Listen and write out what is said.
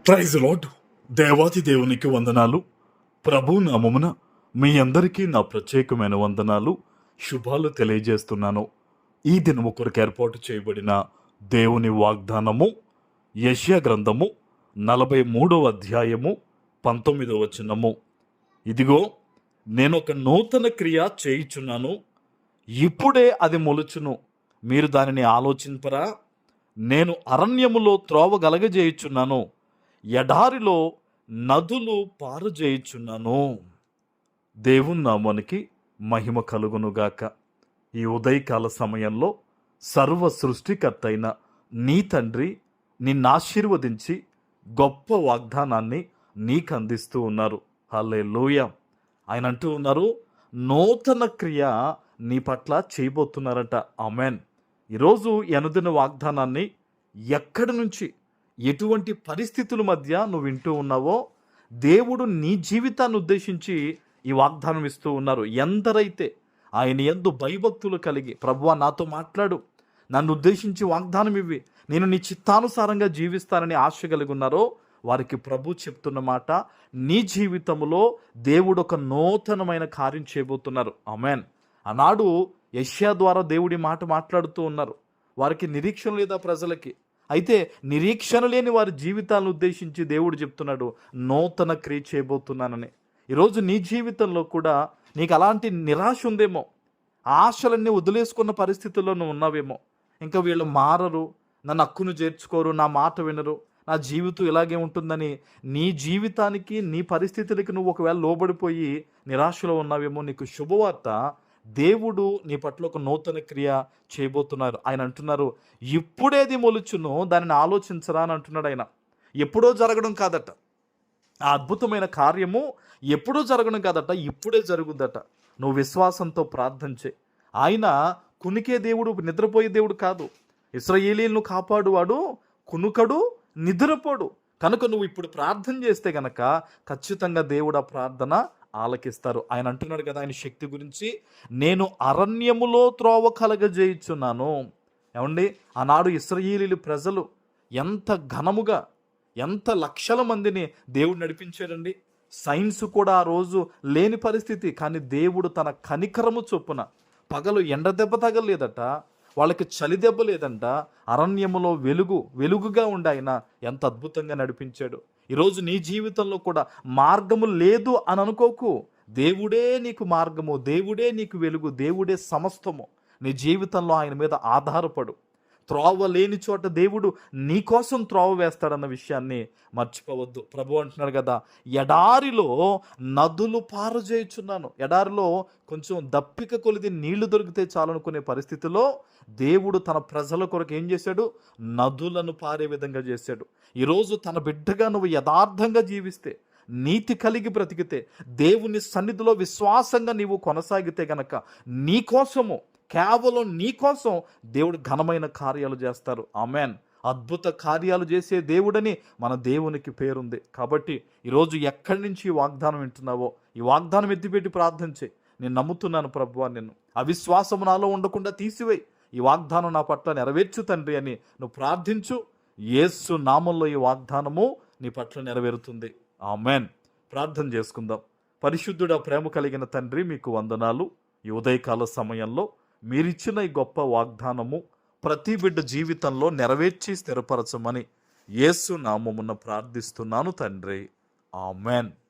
Praise lord. దేవాతి దేవునికి వందనాలు. ప్రభు నామమున మీ అందరికీ నా ప్రత్యేకమైన వందనాలు, శుభాలు తెలియజేస్తున్నాను. ఈ దినము కొరకు ఏర్పాటు చేయబడిన దేవుని వాగ్దానము యెషయా గ్రంథము 43వ అధ్యాయము 19వ వచనము. ఇదిగో, నేను ఒక నూతన క్రియ చేయుచున్నాను, ఇప్పుడే అది మొలుచును, మీరు దానిని ఆలోచింపరా? నేను అరణ్యములో త్రోవ గలగజేయుచున్నాను, ఎడారిలో నదులు పారుజేయుచున్నాను. దేవుని నామానికి మహిమ కలుగునుగాక. ఈ ఉదయకాల సమయంలో సర్వ సృష్టికర్త అయిన నీ తండ్రి నిన్ను ఆశీర్వదించి గొప్ప వాగ్దానాన్ని నీకు అందిస్తూ ఉన్నారు. హల్లెలూయా. ఆయన అంటూ ఉన్నారు, నూతన క్రియ నీ పట్ల చేయబోతున్నారట. ఆమెన్. ఈరోజు అనుదిన వాగ్దానాన్ని ఎక్కడి నుంచి, ఎటువంటి పరిస్థితుల మధ్య నువ్వు వింటూ ఉన్నావో, దేవుడు నీ జీవితాన్ని ఉద్దేశించి ఈ వాగ్దానం ఇస్తూ ఉన్నారు. ఎందరైతే ఆయన యందు భయభక్తులు కలిగి, ప్రభువా నాతో మాట్లాడు, నన్ను ఉద్దేశించి వాగ్దానం ఇవ్వి, నేను నీ చిత్తానుసారంగా జీవిస్తానని ఆశ కలిగి ఉన్నారో వారికి ప్రభు చెప్తున్న మాట, నీ జీవితంలో దేవుడు ఒక నూతనమైన కార్యం చేయబోతున్నారు. ఆమెన్. ఆనాడు యెషయా ద్వారా దేవుడి మాట మాట్లాడుతూ ఉన్నారు. వారికి నిరీక్షణ లేదా ప్రజలకి? అయితే నిరీక్షణ లేని వారి జీవితాలను ఉద్దేశించి దేవుడు చెప్తున్నాడు, నూతన క్రియ చేయబోతున్నానని. ఈరోజు నీ జీవితంలో కూడా నీకు అలాంటి నిరాశ ఉందేమో, ఆశలన్నీ వదిలేసుకున్న పరిస్థితుల్లో నువ్వు ఉన్నావేమో. ఇంకా వీళ్ళు మారరు, నన్ను హక్కును చేర్చుకోరు, నా మాట వినరు, నా జీవితం ఇలాగే ఉంటుందని నీ జీవితానికి, నీ పరిస్థితులకి నువ్వు ఒకవేళ లోబడిపోయి నిరాశలో ఉన్నావేమో. నీకు శుభవార్త, దేవుడు నీ పట్ల ఒక నూతన క్రియ చేయబోతున్నారు. ఆయన అంటున్నారు, ఇప్పుడేది మొలుచునో దానిని ఆలోచించరా అని అంటున్నాడు ఆయన. ఎప్పుడో జరగడం కాదట ఆ అద్భుతమైన కార్యము, ఎప్పుడో జరగడం కాదట, ఇప్పుడే జరుగుద్దట. నువ్వు విశ్వాసంతో ప్రార్థన చేయి. ఆయన కునికే దేవుడు, నిద్రపోయే దేవుడు కాదు. ఇశ్రాయేలీయులను కాపాడువాడు, కునుకడు, నిద్రపోడు. కనుక నువ్వు ఇప్పుడు ప్రార్థన చేస్తే గనక ఖచ్చితంగా దేవుడు ఆ ప్రార్థన ఆలకిస్తారు. ఆయన అంటున్నాడు కదా ఆయన శక్తి గురించి, నేను అరణ్యములో త్రోవ కలగజేయుచున్నాను. ఏమండి, ఆనాడు ఇశ్రాయేలీయుల ప్రజలు ఎంత ఘనముగా, ఎంత లక్షల మందిని దేవుడు నడిపించాడండి. సైన్స్ కూడా ఆ రోజు లేని పరిస్థితి, కానీ దేవుడు తన కనికరము చొప్పున, పగలు ఎండ దెబ్బ తగలేదట, వాళ్ళకి చలి దెబ్బ లేదంట, అరణ్యములో వెలుగుగా ఉండి ఆయన ఎంత అద్భుతంగా నడిపించాడు. ఈరోజు నీ జీవితంలో కూడా మార్గము లేదు అని అనుకోకు. దేవుడే నీకు మార్గము, దేవుడే నీకు వెలుగు, దేవుడే సమస్తము. నీ జీవితంలో ఆయన మీద ఆధారపడు. త్రోవ లేని చోట దేవుడు నీ కోసం త్రోవ వేస్తాడన్న విషయాన్ని మర్చిపోవద్దు. ప్రభు అంటున్నాడు కదా, ఎడారిలో నదులు పారజేయుచున్నాను. ఎడారిలో కొంచెం దప్పిక కొలిది నీళ్లు దొరికితే చాలనుకునే పరిస్థితిలో దేవుడు తన ప్రజల కొరకు ఏం చేశాడు? నదులను పారే విధంగా చేశాడు. ఈరోజు తన బిడ్డగా నువ్వు యథార్థంగా జీవిస్తే, నీతి కలిగి బ్రతికితే, దేవుని సన్నిధిలో విశ్వాసంగా నీవు కొనసాగితే గనక నీకోసము, కేవలం నీకోసం దేవుడు ఘనమైన కార్యాలు చేస్తారు. ఆమెన్. అద్భుత కార్యాలు చేసే దేవుడని మన దేవునికి పేరుంది. కాబట్టి ఈరోజు ఎక్కడి నుంచి ఈ వాగ్దానం వింటున్నావో, ఈ వాగ్దానం ఎత్తిపెట్టి ప్రార్థన చేయి. నేను నమ్ముతున్నాను ప్రభువా, నిన్ను అవిశ్వాసము నాలో ఉండకుండా తీసివేయి, ఈ వాగ్దానం నా పట్ల నెరవేర్చు తండ్రి అని నువ్వు ప్రార్థించు. యేసు నామంలో ఈ వాగ్దానము నీ పట్ల నెరవేరుతుంది. ఆమెన్. ప్రార్థన చేసుకుందాం. పరిశుద్ధుడా, ప్రేమ కలిగిన తండ్రి, మీకు వందనాలు. ఈ ఉదయకాల సమయంలో మీరిచ్చిన ఈ గొప్ప వాగ్దానము ప్రతి బిడ్డ జీవితంలో నెరవేర్చి స్థిరపరచమని యేసు నామమున ప్రార్థిస్తున్నాను తండ్రి. ఆమెన్.